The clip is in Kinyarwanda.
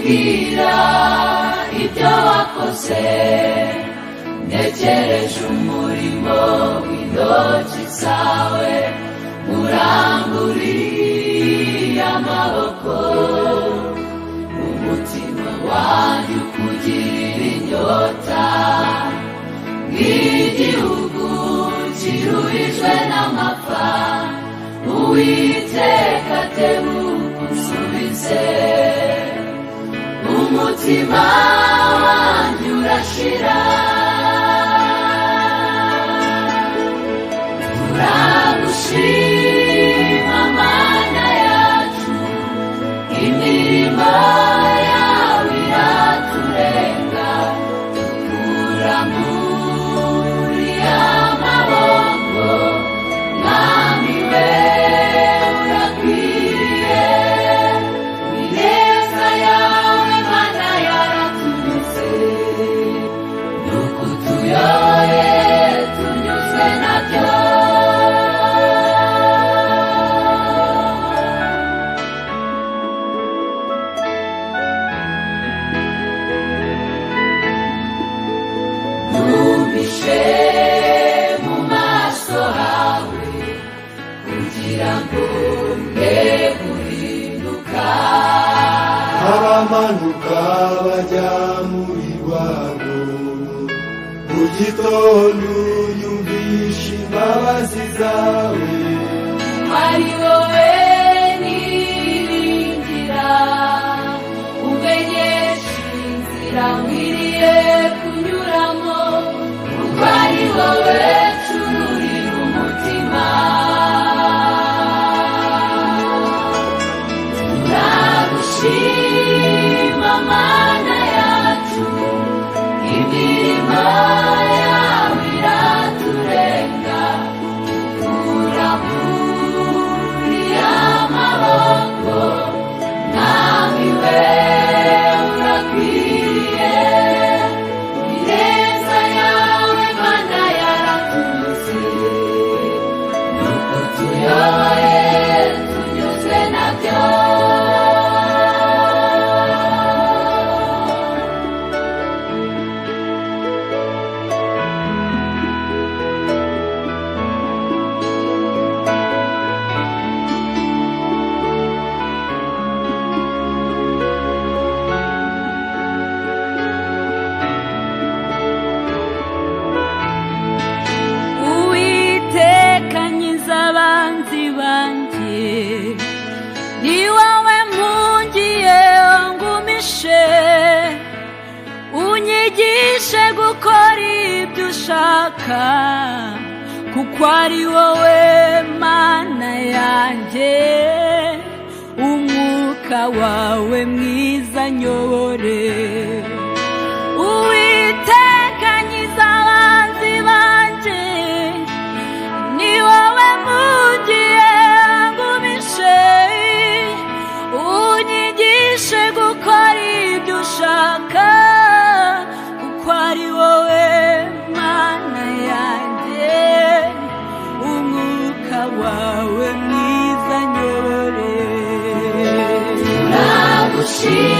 kumbwira ibyo wakoze, ntegereje umurimo w'intoki zawe, uranguriye amaboko, umutima wanjye ukugirira inyota, nk'igihugu kiruhijwe n'amapfa, Uwiteka tebuka unsubize, umutima wanjye urashira, turagushima Mana yacu, imirimo yawe iraturenga, dukura muri amaboko, Mwami we urakwiriye, ineza yawe Mana yaratunyuze, nukutuyoye tunyuzwe nabyo. Numpishe mu maso hawe, kugira ngo mbe guhinduka, abamanuka bajya muri rwabo, mu gitondo yumvisha imbabazi zawe, ari wowe niringira, umenyesha inzira nkwiriye kunyuramo, kuko ari wowe ncururira umutima, turagushima Mana yacu, imirimo yawe iraturenga, dukura muri amaboko, Mwami we urakwiriye, ineza yawe Mana yaratunyuze, nuko tuyoye tunyuzwe nabyo. Uwiteka nkiza abanzi banjye, ni wowe mpungiye ngumishe, unyigishe gukora ibyo ushaka, kuko ari wowe Mana yanjye, umwuka wawe mwiza nyobore. Uwiteka nkiza abanzi banjye, ni wowe mpungiye ngumishe, unyigishe gukora ibyo ushaka, kuko ari wowe Mana yanjye, umwuka wawe mwiza nyobore. Turagushima